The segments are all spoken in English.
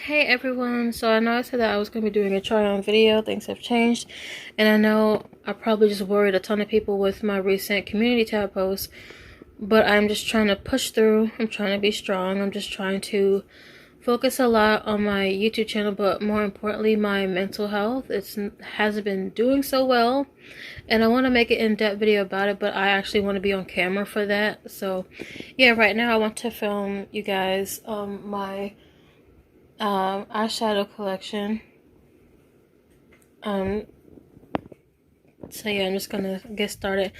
Hey everyone, so I know I said that I was going to be doing a try on video. Things have changed, and I know I probably just worried a ton of people with my recent community tab posts, but I'm just trying to push through. I'm trying to be strong. I'm just trying to focus a lot on my YouTube channel, but more importantly my mental health. It hasn't been doing so well, and I want to make an in-depth video about it, but I actually want to be on camera for that. So yeah, right now I want to film you guys my eyeshadow collection. Um, so yeah, I'm just gonna get started.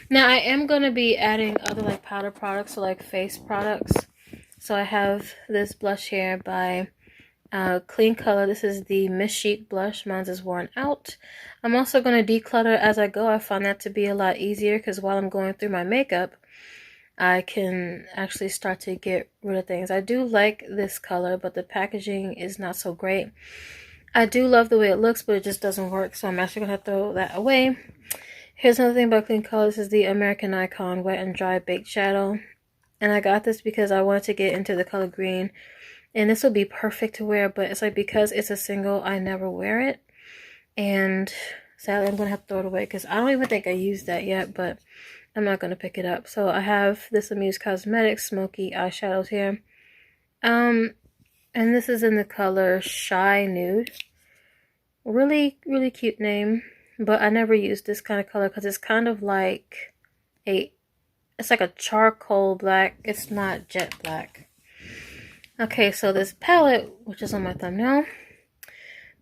Now I am gonna be adding other like powder products, so like face products. So I have this blush here by Clean Color. This is the Miss Chic blush. Mine is worn out. I'm also gonna declutter as I go. I find that to be a lot easier because while I'm going through my makeup, I can actually start to get rid of things. I do like this color, but the packaging is not so great. I do love the way it looks, but it just doesn't work, so I'm actually going to throw that away. Here's another thing about Clean Color. This is the American Icon Wet and Dry Baked Shadow. And I got this because I wanted to get into the color green. And this would be perfect to wear, but it's like because it's a single, I never wear it. And sadly, I'm going to have to throw it away because I don't even think I used that yet, but I'm not going to pick it up. So I have this Amuse Cosmetics Smoky eyeshadows here. And this is in the color Shy Nude. Really, really cute name. But I never used this kind of color because it's kind of like it's like a charcoal black. It's not jet black. Okay, so this palette, which is on my thumbnail,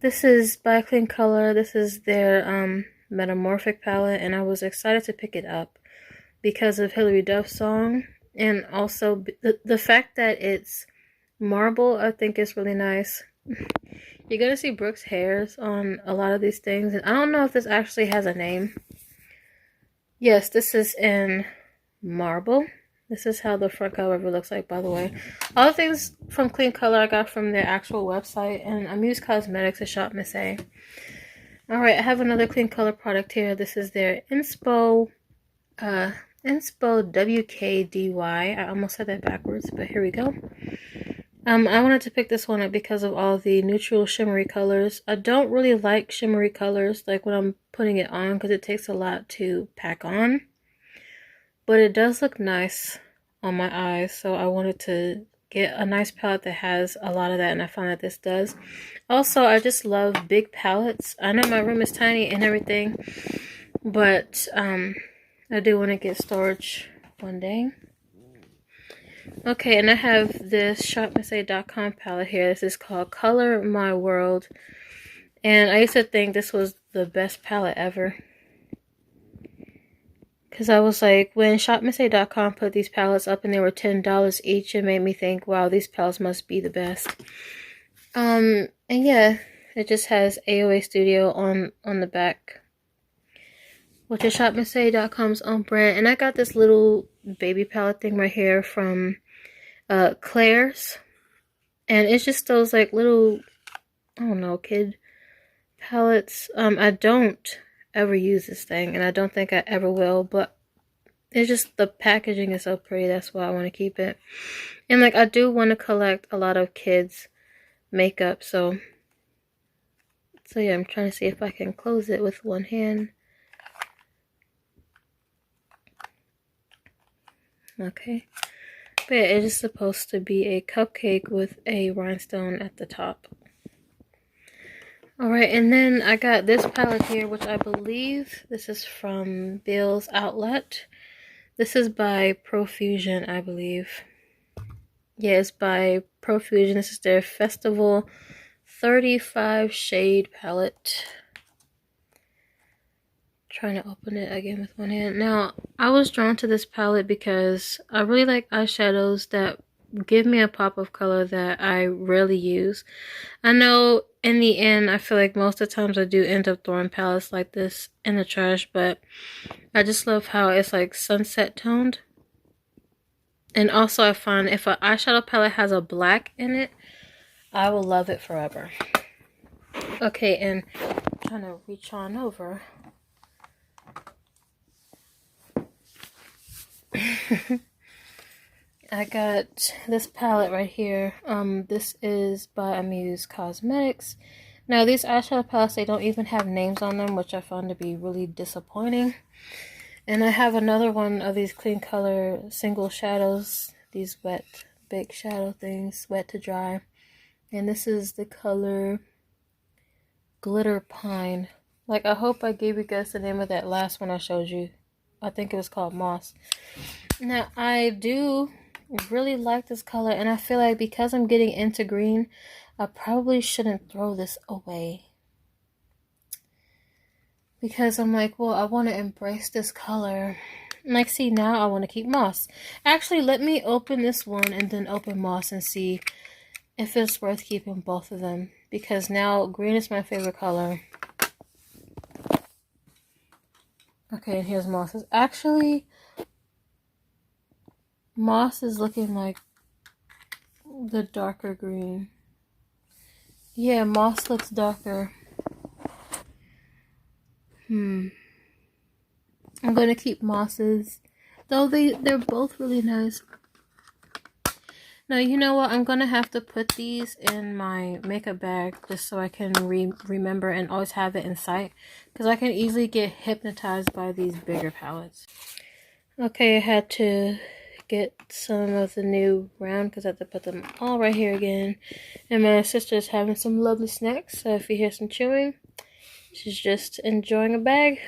this is by Clean Color. This is their Metamorphic palette, and I was excited to pick it up because of Hilary Duff's song, and also the fact that it's marble, I think is really nice. You're gonna see Brooke's hairs on a lot of these things, and I don't know if this actually has a name. Yes, this is in marble. This is how the front cover looks like, by the way. All the things from Clean Color I got from their actual website, and Amuse Cosmetics is Shop Miss A. Alright, I have another Clean Color product here. This is their Inspo WKDY. I almost said that backwards, but here we go. I wanted to pick this one up because of all the neutral shimmery colors. I don't really like shimmery colors like when I'm putting it on because it takes a lot to pack on. But it does look nice on my eyes, so I wanted to get a nice palette that has a lot of that, and I found that this does. Also, I just love big palettes. I know my room is tiny and everything, but I do want to get storage one day. Okay, and I have this shopmissa.com palette here. This is called Color My World. And I used to think this was the best palette ever. Because I was like, when shopmissa.com put these palettes up and they were $10 each, it made me think, wow, these palettes must be the best. And yeah, it just has AOA Studio on the back, which is shopmissa.com's own brand. And I got this little baby palette thing right here from Claire's, and it's just those like little, I don't know, kid palettes. I don't ever use this thing, and I don't think I ever will, but it's just the packaging is so pretty. That's why I want to keep it. And like I do want to collect a lot of kids makeup, so yeah, I'm trying to see if I can close it with one hand. Okay. But yeah, it is supposed to be a cupcake with a rhinestone at the top. Alright, and then I got this palette here, which I believe this is from Bill's Outlet. This is by Profusion, I believe. Yeah, it's by Profusion. This is their Festival 35 Shade palette. Trying to open it again with one hand. Now, I was drawn to this palette because I really like eyeshadows that give me a pop of color that I rarely use. I know in the end, I feel like most of the times I do end up throwing palettes like this in the trash, but I just love how it's like sunset toned. And also I find if an eyeshadow palette has a black in it, I will love it forever. Okay, and I'm trying to reach on over. I got this palette right here. This is by Amuse Cosmetics. Now these eyeshadow palettes, they don't even have names on them, which I found to be really disappointing. And I have another one of these clean color single shadows, these wet big shadow things, wet to dry. And this is the color Glitter Pine. Like, I hope I gave you guys the name of that last one I showed you. I think it was called Moss. Now, I do really like this color, and I feel like because I'm getting into green, I probably shouldn't throw this away. Because I'm like, well, I want to embrace this color. Like, see, now I want to keep Moss. Actually, let me open this one and then open Moss and see if it's worth keeping both of them. Because now green is my favorite color. Okay, and here's Moss. Actually, Moss is looking like the darker green. Yeah, Moss looks darker. I'm gonna keep Mosses, though they're both really nice. Now, you know what? I'm gonna have to put these in my makeup bag just so I can remember and always have it in sight, because I can easily get hypnotized by these bigger palettes. Okay, I had to get some of the new round because I had to put them all right here again. And my sister's having some lovely snacks, so if you hear some chewing, she's just enjoying a bag.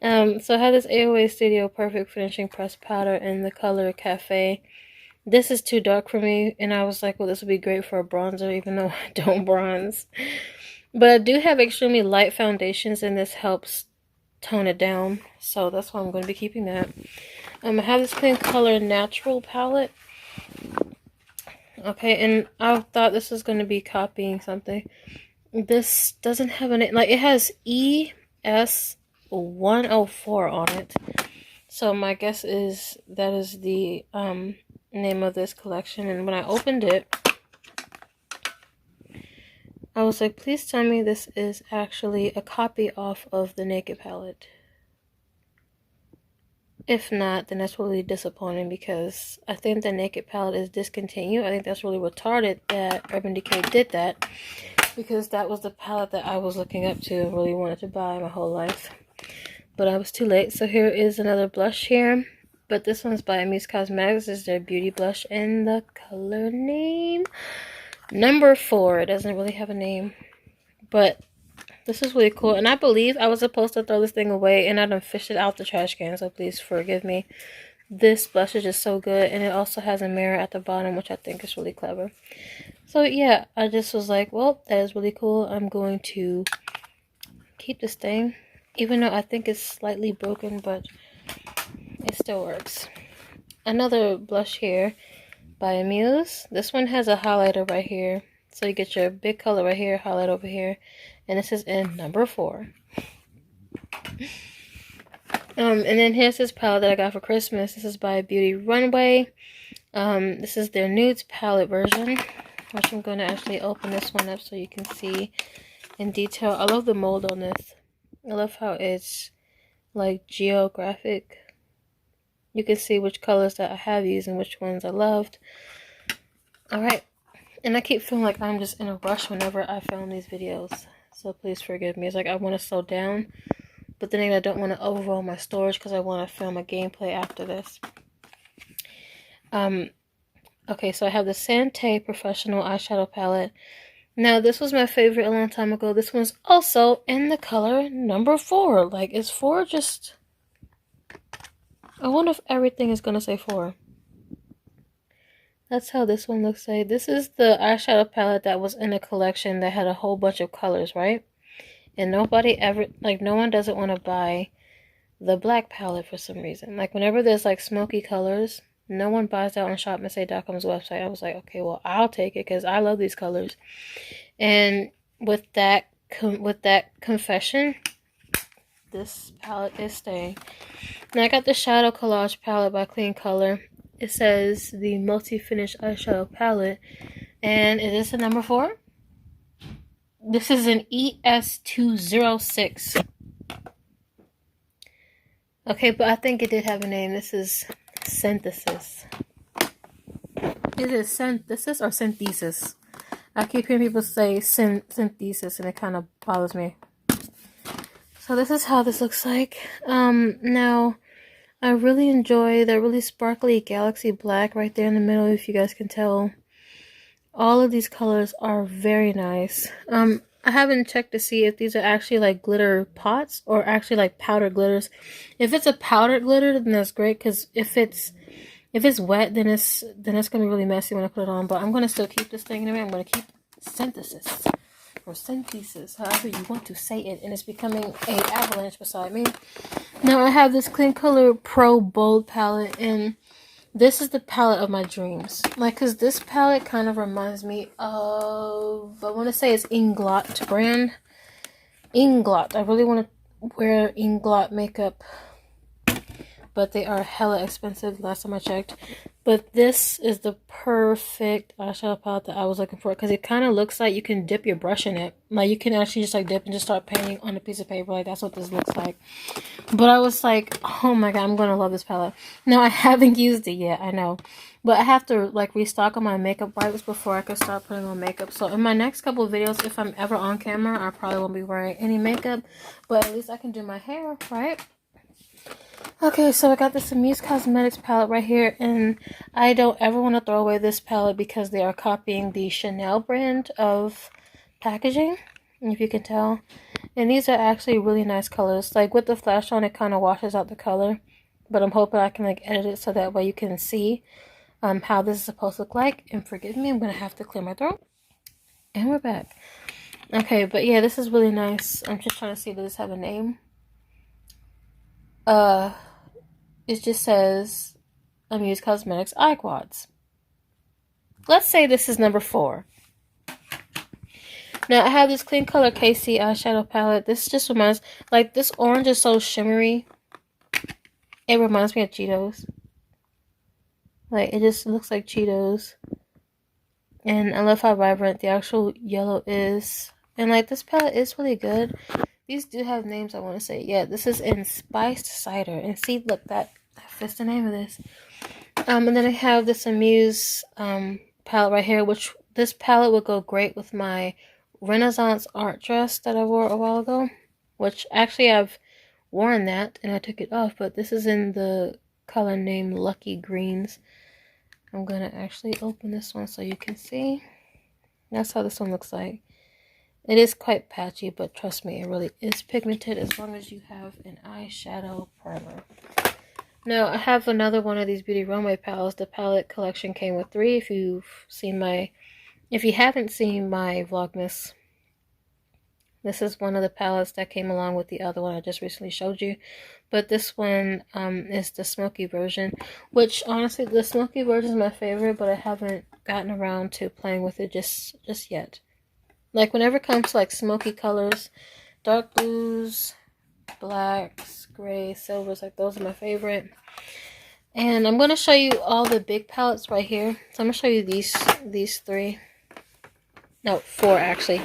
So I have this AOA Studio Perfect Finishing Pressed Powder in the color Cafe. This is too dark for me, and I was like, well, this would be great for a bronzer, even though I don't bronze. But I do have extremely light foundations, and this helps tone it down. So that's why I'm going to be keeping that. I have this clean color Natural palette. Okay, and I thought this was going to be copying something. This doesn't have a name. Like, it has ES104 on it. So my guess is that is the name of this collection. And when I opened it, I was like, please tell me this is actually a copy off of the Naked palette. If not, then that's really disappointing, because I think the Naked palette is discontinued. I think that's really retarded that Urban Decay did that, because that was the palette that I was looking up to and really wanted to buy my whole life. But I was too late. So here is another blush here. But this one's by Amuse Cosmetics. This is their beauty blush in the color name Number 4. It doesn't really have a name. But this is really cool. And I believe I was supposed to throw this thing away, and I done fished it out the trash can. So please forgive me. This blush is just so good. And it also has a mirror at the bottom, which I think is really clever. So yeah, I just was like, well, that is really cool. I'm going to keep this thing. Even though I think it's slightly broken, but it still works. Another blush here by Amuse. This one has a highlighter right here. So you get your big color right here, highlight over here. And this is in number 4. And then here's this palette that I got for Christmas. This is by Beauty Runway. This is their nudes palette version, which I'm going to actually open this one up so you can see in detail. I love the mold on this. I love how it's like geographic. You can see which colors that I have used and which ones I loved. Alright. And I keep feeling like I'm just in a rush whenever I film these videos. So please forgive me. It's like I want to slow down. But then I don't want to overwhelm my storage because I want to film a gameplay after this. Okay, so I have the Sante Professional Eyeshadow Palette. Now, this was my favorite a long time ago. This one's also in the color number 4. Like, is 4 just... I wonder if everything is going to say 4. That's how this one looks like. This is the eyeshadow palette that was in a collection that had a whole bunch of colors, right? And nobody ever... Like, no one doesn't want to buy the black palette for some reason. Like, whenever there's, like, smoky colors... No one buys that on shopmissay.com's website. I was like, okay, well, I'll take it because I love these colors. And with that confession, this palette is staying. Now I got the Shadow Collage palette by Clean Color. It says the multi-finish eyeshadow palette, and it is the number 4. This is an ES206. Okay, but I think it did have a name. This is Synthesis. Is it synthesis or synthesis? I keep hearing people say synthesis, and it kind of bothers me. So this is how this looks like. Now I really enjoy the really sparkly galaxy black right there in the middle, if you guys can tell. All of these colors are very nice. I haven't checked to see if these are actually like glitter pots or actually like powdered glitters. If it's a powdered glitter, then that's great, because if it's wet, then it's gonna be really messy when I put it on. But I'm gonna still keep this thing anyway. I'm gonna keep synthesis or synthesis, however you want to say it, and it's becoming a avalanche beside me. Now I have this Clean Color Pro Bold palette, and this is the palette of my dreams. Like, cause this palette kind of reminds me of, I want to say it's Inglot brand. Inglot. I really want to wear Inglot makeup, but they are hella expensive last time I checked. But this is the perfect eyeshadow palette that I was looking for, because it kind of looks like you can dip your brush in it. Like, you can actually just like dip and just start painting on a piece of paper. Like, that's what this looks like. But I was like, oh my god, I'm gonna love this palette. Now, I haven't used it yet, I know, but I have to like restock on my makeup wipes before I can start putting on makeup. So in my next couple of videos, if I'm ever on camera, I probably won't be wearing any makeup, but at least I can do my hair, right? Okay, so I got this Amuse Cosmetics palette right here, and I don't ever want to throw away this palette because they are copying the Chanel brand of packaging, if you can tell. And these are actually really nice colors. Like, with the flash on, it kind of washes out the color, but I'm hoping I can like edit it so that way you can see how this is supposed to look like. And forgive me, I'm gonna have to clear my throat. And we're back. Okay, but yeah, this is really nice. I'm just trying to see, does this have a name? It just says Amuse Cosmetics Eye Quads. Let's say this is number 4. Now I have this Clean Color KC eyeshadow palette. This just reminds, like, this orange is so shimmery. It reminds me of Cheetos. Like, it just looks like Cheetos. And I love how vibrant the actual yellow is. And like, this palette is really good. These do have names, I want to say. Yeah, this is in Spiced Cider. And see, look, that fits the name of this. And then I have this Amuse palette right here, which this palette would go great with my Renaissance art dress that I wore a while ago. Which, actually, I've worn that, and I took it off. But this is in the color named Lucky Greens. I'm going to actually open this one so you can see. That's how this one looks like. It is quite patchy, but trust me, it really is pigmented as long as you have an eyeshadow primer. Now, I have another one of these Beauty Runway palettes. The palette collection came with 3. If you haven't seen my Vlogmas, this is one of the palettes that came along with the other one I just recently showed you. But this one is the smoky version, which honestly, the smoky version is my favorite, but I haven't gotten around to playing with it just yet. Like, whenever it comes to like smoky colors, dark blues, blacks, gray, silvers, like, those are my favorite. And I'm going to show you all the big palettes right here. So I'm going to show you these 3. No, 4 actually.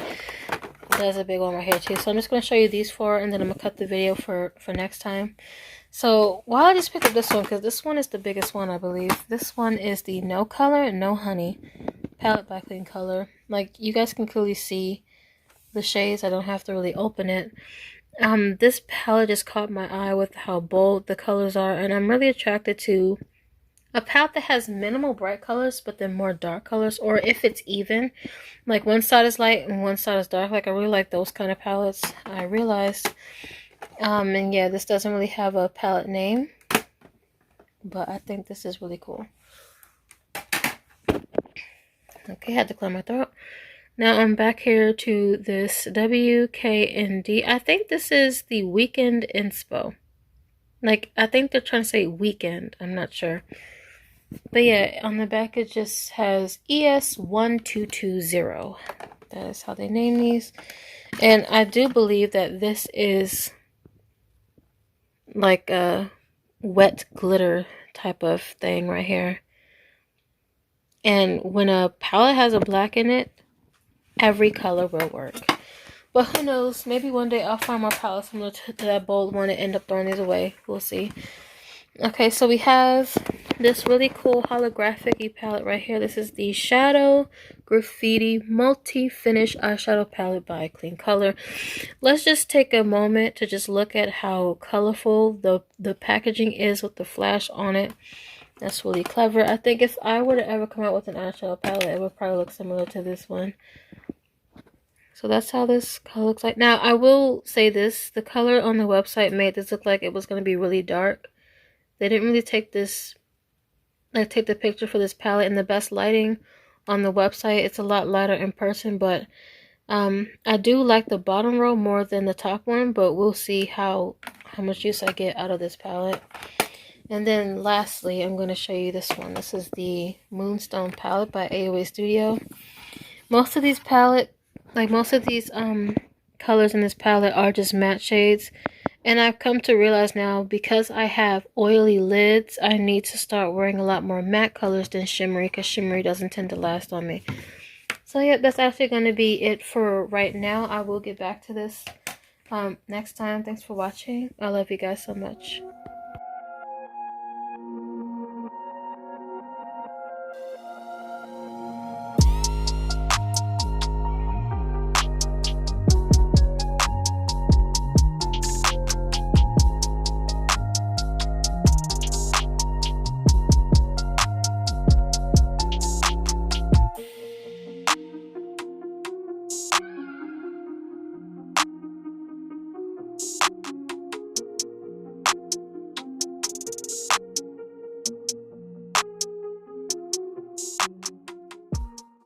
There's a big one right here too. So I'm just going to show you these 4, and then I'm going to cut the video for next time. So while I just picked up this one, because this one is the biggest one, I believe. This one is the No Color, No Honey palette by Clean Color. Like, you guys can clearly see the shades. I don't have to really open it. This palette just caught my eye with how bold the colors are, and I'm really attracted to a palette that has minimal bright colors, but then more dark colors, or if it's even, like one side is light and one side is dark. Like, I really like those kind of palettes, I realized. And yeah, this doesn't really have a palette name, but I think this is really cool. Okay, I had to clear my throat. Now I'm back here to this WKND. I think this is the Weekend Inspo. Like, I think they're trying to say weekend. I'm not sure. But yeah, on the back it just has ES1220. That is how they name these. And I do believe that this is like a wet glitter type of thing right here. And when a palette has a black in it, every color will work. But who knows, maybe one day I'll find more palettes similar to that bold one and end up throwing these away. We'll see. Okay, so we have this really cool holographic palette right here. This is the Shadow Graffiti Multi-Finish Eyeshadow Palette by Clean Color. Let's just take a moment to just look at how colorful the packaging is with the flash on it. That's really clever. I think if I were to ever come out with an eyeshadow palette, it would probably look similar to this one. So that's how this color looks like. Now, I will say this. The color on the website made this look like it was going to be really dark. They didn't really take this, like take the picture for this palette in the best lighting on the website. It's a lot lighter in person, but I do like the bottom row more than the top one, but we'll see how much use I get out of this palette. And then lastly, I'm going to show you this one. This is the Moonstone palette by AOA Studio. Most of these colors in this palette are just matte shades. And I've come to realize now, because I have oily lids, I need to start wearing a lot more matte colors than shimmery, because shimmery doesn't tend to last on me. So yeah, that's actually going to be it for right now. I will get back to this next time. Thanks for watching. I love you guys so much.